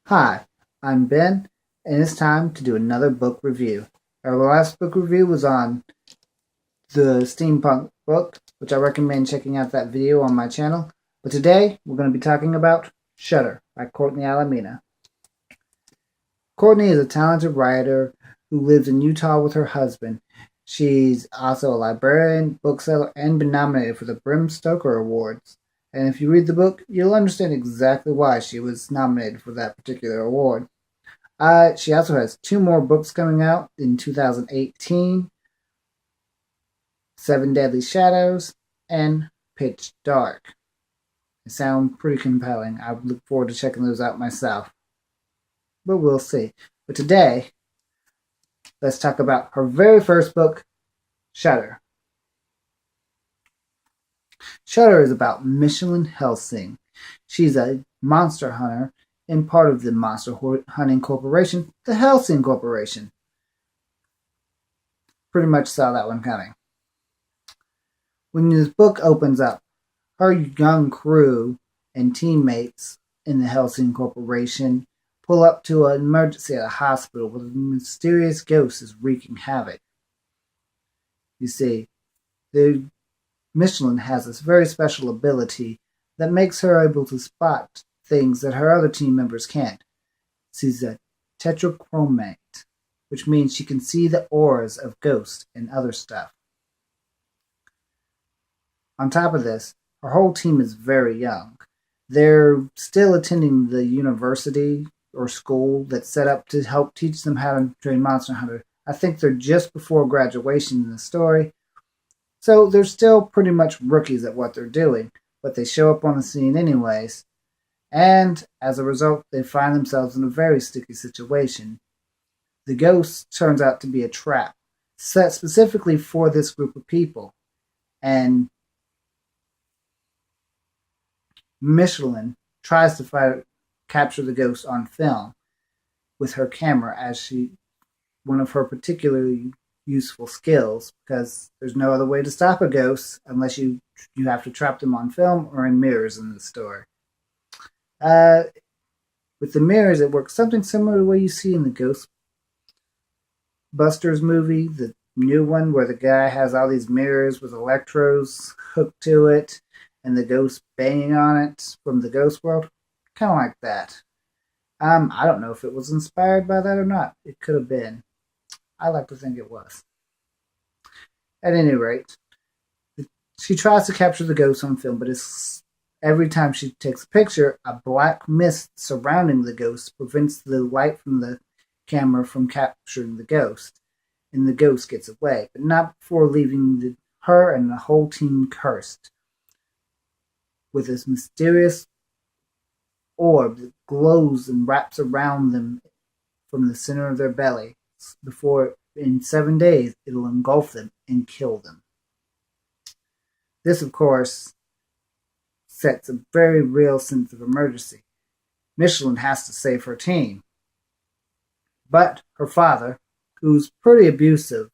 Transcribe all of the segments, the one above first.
Hi, I'm Ben, and it's time to do another book review. Our last book review was on the steampunk book, which I recommend checking out that video on my channel. But today, we're going to be talking about Shutter by Courtney Alameda. Courtney is a talented writer who lives in Utah with her husband. She's also a librarian, bookseller, and been nominated for the Bram Stoker Awards. And if you read the book, you'll understand exactly why she was nominated for that particular award. She also has two more books coming out in 2018, Seven Deadly Shadows and Pitch Dark. They sound pretty compelling. I look forward to checking those out myself. But we'll see. But today, let's talk about her very first book, Shutter. Shutter is about Michelin Helsing. She's a monster hunter and part of the monster hunting corporation, the Helsing Corporation. Pretty much saw that one coming. When this book opens up, her young crew and teammates in the Helsing Corporation pull up to an emergency at a hospital where a mysterious ghost is wreaking havoc. You see, the Michelin has this very special ability that makes her able to spot things that her other team members can't. She's a tetrachromate, which means she can see the auras of ghosts and other stuff. On top of this, her whole team is very young. They're still attending the university or school that's set up to help teach them how to train Monster Hunter. I think they're just before graduation in the story, so they're still pretty much rookies at what they're doing, but they show up on the scene anyways, and as a result, they find themselves in a very sticky situation. The ghost turns out to be a trap set specifically for this group of people, and Michelin tries to capture the ghost on film with her camera as one of her particularly useful skills, because there's no other way to stop a ghost unless you have to trap them on film or in mirrors in the story. With the mirrors, it works something similar to what you see in the Ghostbusters movie, the new one where the guy has all these mirrors with electrodes hooked to it and the ghost banging on it from the ghost world. Kind of like that. I don't know if it was inspired by that or not. It could have been. I like to think it was. At any rate, she tries to capture the ghost on film, but every time she takes a picture, a black mist surrounding the ghost prevents the light from the camera from capturing the ghost, and the ghost gets away, but not before leaving her and the whole team cursed with this mysterious orb that glows and wraps around them from the center of their belly before in 7 days it'll engulf them and kill them. This, of course, sets a very real sense of emergency. Michelin has to save her team. But her father, who's pretty abusive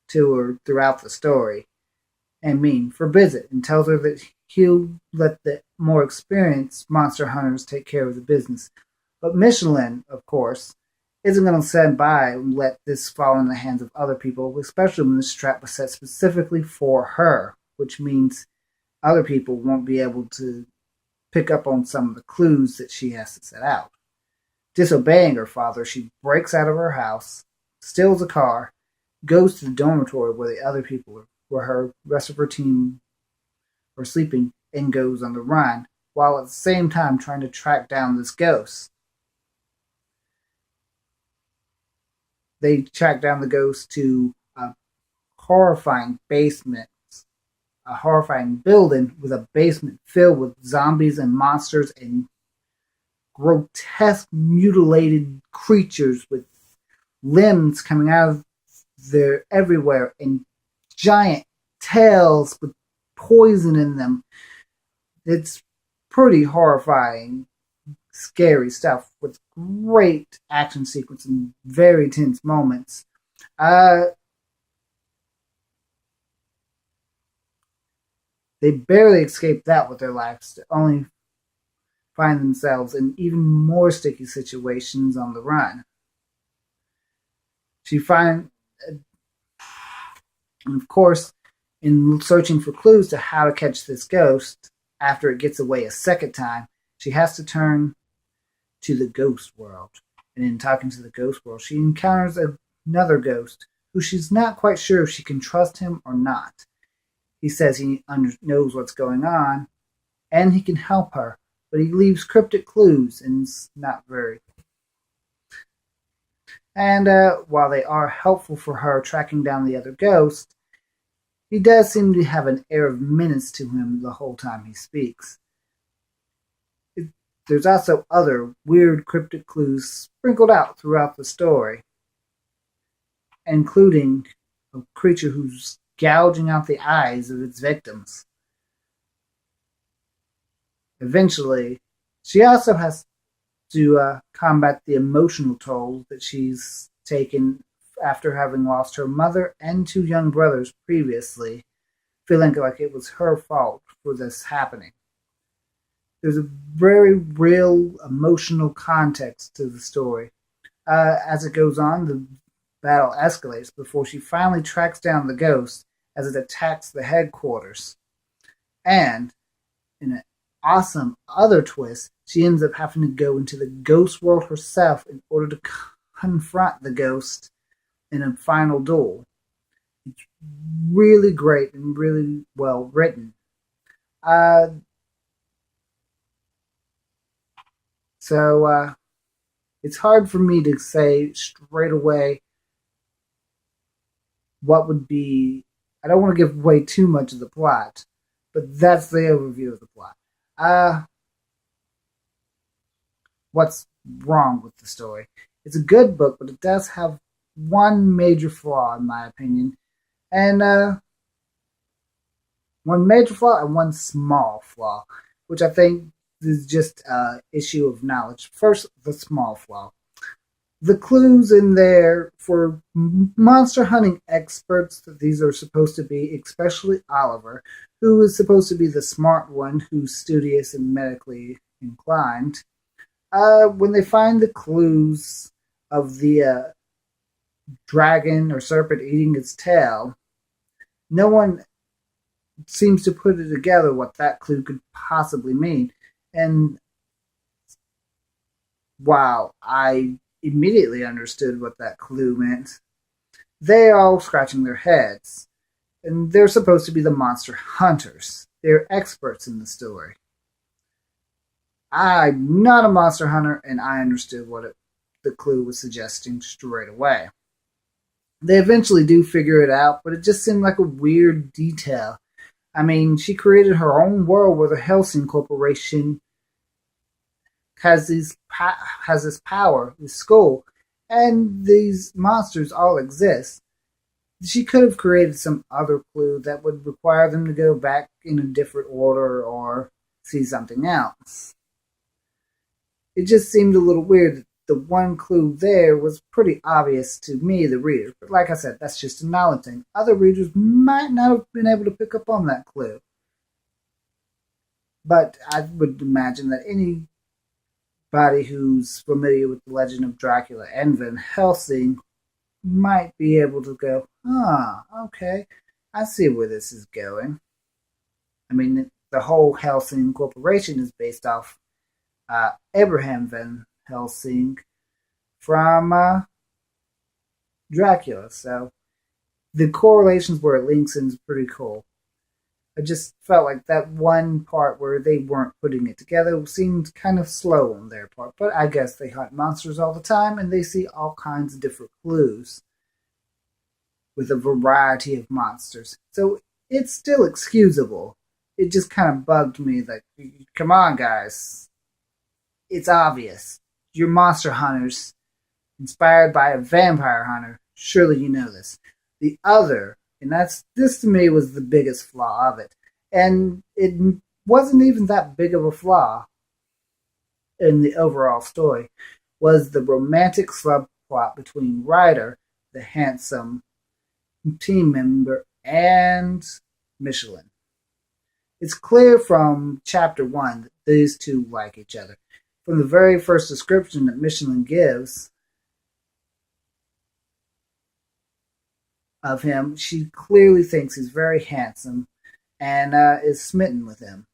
to her throughout the story and mean, forbids it and tells her that he'll let the more experienced monster hunters take care of the business. But Michelin, of course, isn't going to stand by and let this fall in the hands of other people, especially when this trap was set specifically for her, which means other people won't be able to pick up on some of the clues that she has to set out. Disobeying her father, she breaks out of her house, steals a car, goes to the dormitory where the other people are, where her rest of her team are sleeping, and goes on the run, while at the same time trying to track down this ghost. They track down the ghost to a horrifying basement, a horrifying building with a basement filled with zombies and monsters and grotesque mutilated creatures with limbs coming out of their everywhere and giant tails with poison in them. It's pretty horrifying, scary stuff with great action sequence and very tense moments. They barely escaped that with their lives, only find themselves in even more sticky situations on the run. She finds, and of course, in searching for clues to how to catch this ghost after it gets away a second time, she has to turn to the ghost world. And in talking to the ghost world, she encounters another ghost who she's not quite sure if she can trust him or not. He says he knows what's going on and he can help her, but he leaves cryptic clues and it's not very. And while they are helpful for her tracking down the other ghost, he does seem to have an air of menace to him the whole time he speaks. There's also other weird cryptic clues sprinkled out throughout the story, including a creature who's gouging out the eyes of its victims. Eventually, she also has to combat the emotional toll that she's taken after having lost her mother and two young brothers previously, feeling like it was her fault for this happening. There's a very real emotional context to the story. As it goes on, the battle escalates before she finally tracks down the ghost as it attacks the headquarters. And in an awesome other twist, she ends up having to go into the ghost world herself in order to confront the ghost in a final duel. It's really great and really well written. So it's hard for me to say straight away what would be. I don't want to give away too much of the plot, but that's the overview of the plot. What's wrong with the story? It's a good book, but it does have one major flaw, in my opinion, and one major flaw and one small flaw, which I think is just an issue of knowledge. First, the small flaw. The clues in there for monster hunting experts, these are supposed to be, especially Oliver, who is supposed to be the smart one who's studious and medically inclined. When they find the clues of the dragon or serpent eating its tail, no one seems to put it together what that clue could possibly mean. And while I immediately understood what that clue meant, they are all scratching their heads. And they're supposed to be the monster hunters. They're experts in the story. I'm not a monster hunter, and I understood what the clue was suggesting straight away. They eventually do figure it out, but it just seemed like a weird detail. I mean, she created her own world where the Hellsing Corporation has this power, this skull, and these monsters all exist. She could have created some other clue that would require them to go back in a different order or see something else. It just seemed a little weird that the one clue there was pretty obvious to me, the reader. But like I said, that's just a knowledge thing. Other readers might not have been able to pick up on that clue. But I would imagine that anybody who's familiar with the legend of Dracula and Van Helsing might be able to go, okay, I see where this is going. I mean, the whole Hellsing Corporation is based off Abraham Van Helsing from Dracula, so the correlations where it links in is pretty cool. I just felt like that one part where they weren't putting it together seemed kind of slow on their part, but I guess they hunt monsters all the time and they see all kinds of different clues with a variety of monsters. So it's still excusable. It just kind of bugged me that, come on, guys. It's obvious. You're monster hunters inspired by a vampire hunter. Surely you know this. The other, and this to me was the biggest flaw of it. And it wasn't even that big of a flaw in the overall story, was the romantic subplot between Ryder, the handsome team member, and Michelin. It's clear from chapter 1 that these two like each other. From the very first description that Michelin gives of him, she clearly thinks he's very handsome and is smitten with him.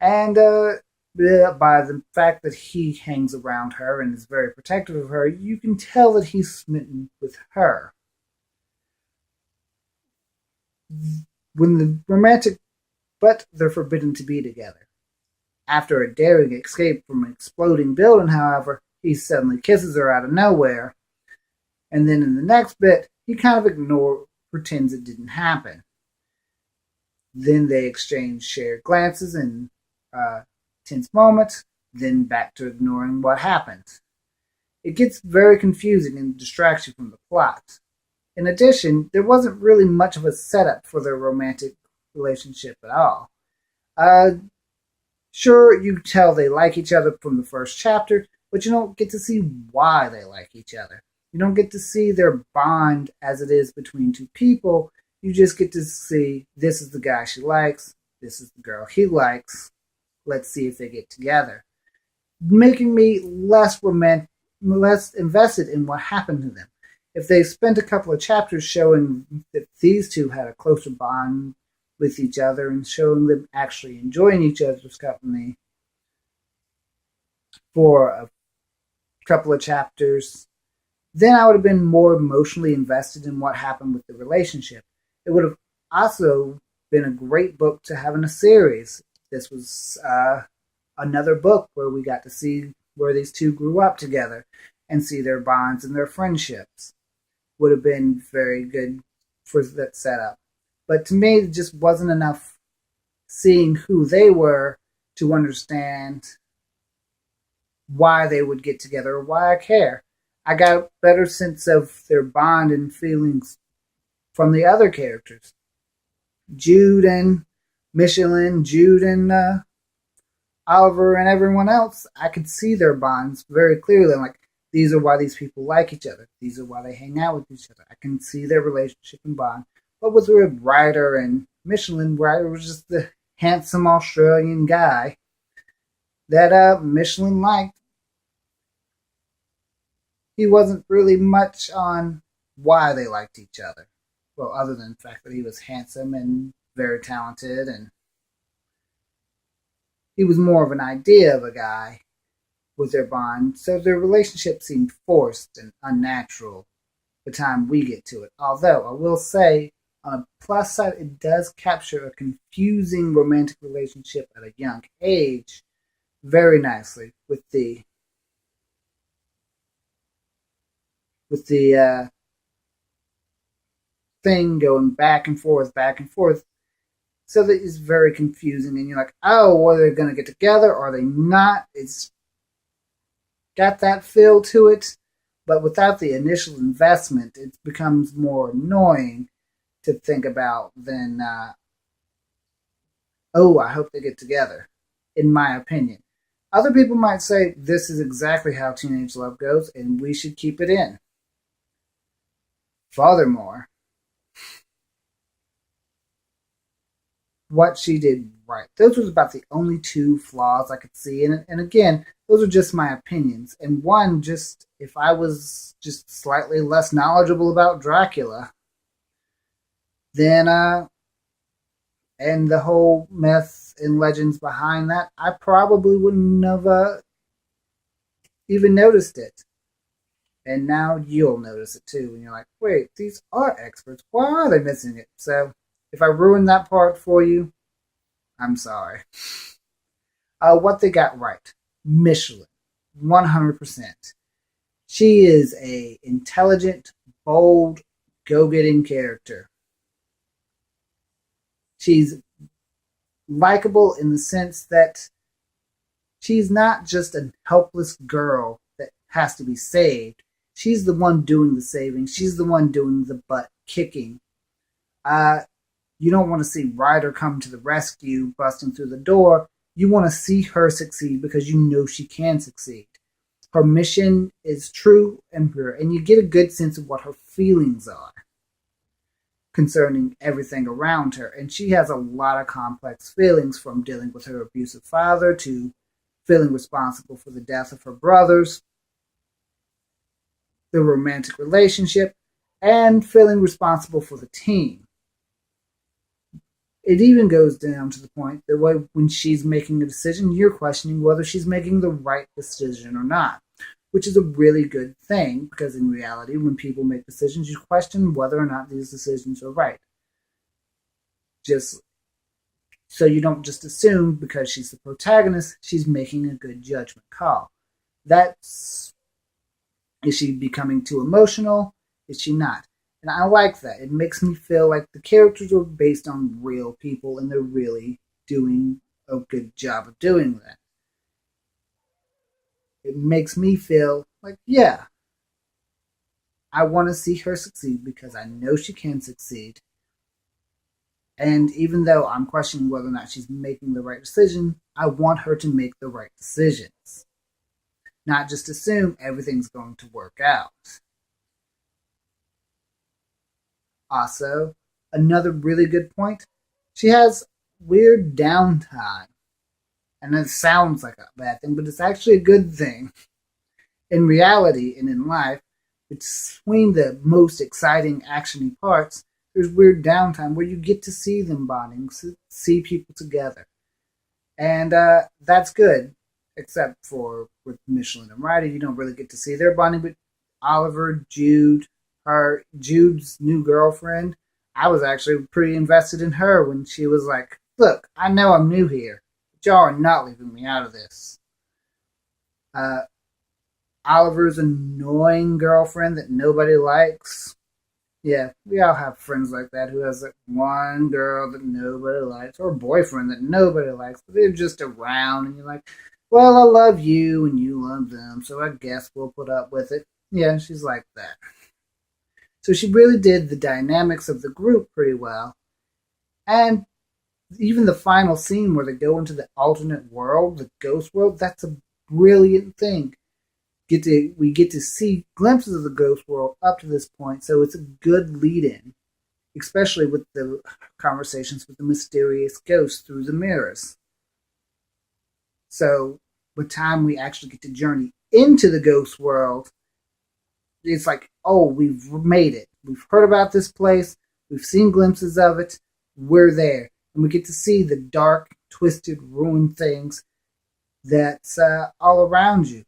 And by the fact that he hangs around her and is very protective of her, you can tell that he's smitten with her. When the romantic, but they're forbidden to be together. After a daring escape from an exploding building, however, he suddenly kisses her out of nowhere, and then in the next bit, he kind of pretends it didn't happen. Then they exchange shared glances and tense moments, then back to ignoring what happened. It gets very confusing and distracts you from the plot. In addition, there wasn't really much of a setup for their romantic relationship at all. Sure, you tell they like each other from the first chapter, but you don't get to see why they like each other. You don't get to see their bond as it is between two people. You just get to see this is the guy she likes, this is the girl he likes. Let's see if they get together. Making me less invested in what happened to them. If they spent a couple of chapters showing that these two had a closer bond with each other and showing them actually enjoying each other's company for a couple of chapters, then I would have been more emotionally invested in what happened with the relationship. It would have also been a great book to have in a series. This was another book where we got to see where these two grew up together and see their bonds and their friendships. Would have been very good for that setup. But to me, it just wasn't enough seeing who they were to understand why they would get together or why I care. I got a better sense of their bond and feelings from the other characters. Jude and Michelin, Jude and Oliver and everyone else, I could see their bonds very clearly. Like, these are why these people like each other. These are why they hang out with each other. I can see their relationship and bond. But with Ryder and Michelin, Ryder was just the handsome Australian guy that Michelin liked. He wasn't really much on why they liked each other. Well, other than the fact that he was handsome and very talented, and he was more of an idea of a guy with their bond, so their relationship seemed forced and unnatural the time we get to it. Although, I will say, on a plus side, it does capture a confusing romantic relationship at a young age very nicely with the thing going back and forth, so that it's very confusing, and you're like, oh, are they going to get together? Are they not? It's got that feel to it, but without the initial investment, it becomes more annoying to think about than, oh, I hope they get together, in my opinion. Other people might say this is exactly how teenage love goes, and we should keep it in. Furthermore, what she did right. Those was about the only two flaws I could see in it. And again, those are just my opinions. And one, just if I was just slightly less knowledgeable about Dracula, then and the whole myth and legends behind that, I probably wouldn't have even noticed it. And now you'll notice it too. And you're like, wait, these are experts. Why are they missing it? So if I ruined that part for you, I'm sorry. What they got right. Michelin. 100%. She is a intelligent, bold, go-getting character. She's likable in the sense that she's not just a helpless girl that has to be saved. She's the one doing the saving. She's the one doing the butt kicking. You don't want to see Ryder come to the rescue, busting through the door. You want to see her succeed because you know she can succeed. Her mission is true and pure, and you get a good sense of what her feelings are. concerning everything around her. And she has a lot of complex feelings, from dealing with her abusive father to feeling responsible for the death of her brothers, the romantic relationship, and feeling responsible for the team. It even goes down to the point that when she's making a decision, you're questioning whether she's making the right decision or not, which is a really good thing, because in reality, when people make decisions, you question whether or not these decisions are right. Just so you don't just assume because she's the protagonist, she's making a good judgment call. That's, is she becoming too emotional? Is she not? And I like that. It makes me feel like the characters are based on real people and they're really doing a good job of doing that. It makes me feel like, yeah, I want to see her succeed because I know she can succeed. And even though I'm questioning whether or not she's making the right decision, I want her to make the right decisions. Not just assume everything's going to work out. Also, another really good point, she has weird downtime. And it sounds like a bad thing, but it's actually a good thing. In reality and in life, between the most exciting actiony parts, there's weird downtime where you get to see them bonding, see people together. And that's good, except for with Michelin and Ryder, you don't really get to see their bonding. But Oliver, Jude's new girlfriend, I was actually pretty invested in her when she was like, look, I know I'm new here, but y'all are not leaving me out of this. Uh, Oliver's annoying girlfriend that nobody likes. Yeah, we all have friends like that who has that one girl that nobody likes, or a boyfriend that nobody likes, but they're just around, and you're like, well, I love you and you love them, so I guess we'll put up with it. Yeah, she's like that. So she really did the dynamics of the group pretty well. And even the final scene where they go into the alternate world, the ghost world, that's a brilliant thing. We get to see glimpses of the ghost world up to this point, so it's a good lead-in, especially with the conversations with the mysterious ghosts through the mirrors. So, by the time we actually get to journey into the ghost world, it's like, oh, we've made it. We've heard about this place. We've seen glimpses of it. We're there. And we get to see the dark, twisted, ruined things that's all around you.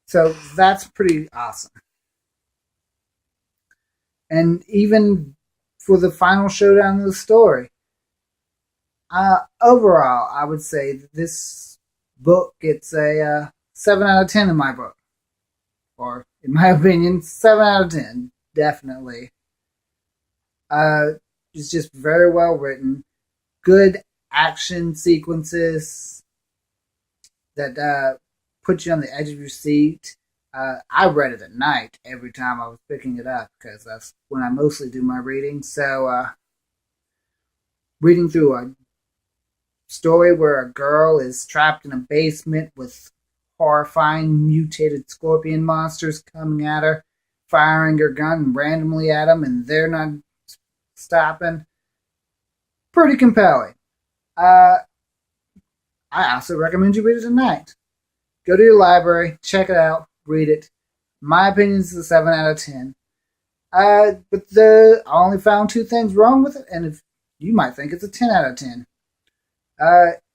So that's pretty awesome. And even for the final showdown of the story, overall, I would say that this book gets a 7 out of 10 in my book. Or, in my opinion, 7 out of 10, definitely. It's just very well written. Good action sequences that put you on the edge of your seat. I read it at night every time I was picking it up because that's when I mostly do my reading. So, reading through a story where a girl is trapped in a basement with horrifying mutated scorpion monsters coming at her, firing her gun randomly at them, and they're not stopping. Pretty compelling. I also recommend you read it tonight. Go to your library, check it out, read it. My opinion is a 7 out of 10. But I only found 2 things wrong with it, and if you might think it's a 10 out of 10.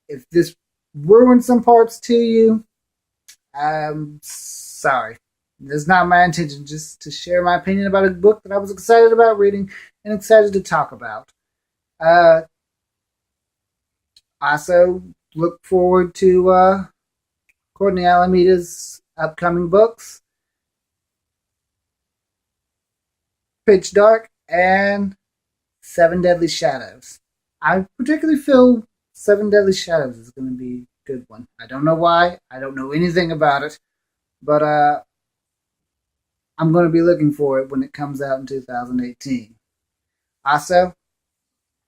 If this ruined some parts to you, I'm sorry. It's not my intention, just to share my opinion about a book that I was excited about reading and excited to talk about. Also, look forward to Courtney Alameda's upcoming books, Pitch Dark and Seven Deadly Shadows. I particularly feel Seven Deadly Shadows is going to be a good one. I don't know why. I don't know anything about it. But I'm going to be looking for it when it comes out in 2018. Also,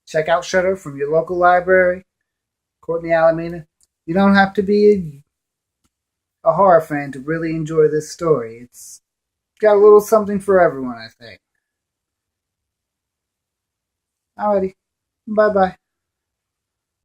check out Shutter from your local library. Courtney Alameda. You don't have to be a horror fan to really enjoy this story. It's got a little something for everyone, I think. Alrighty. Bye bye.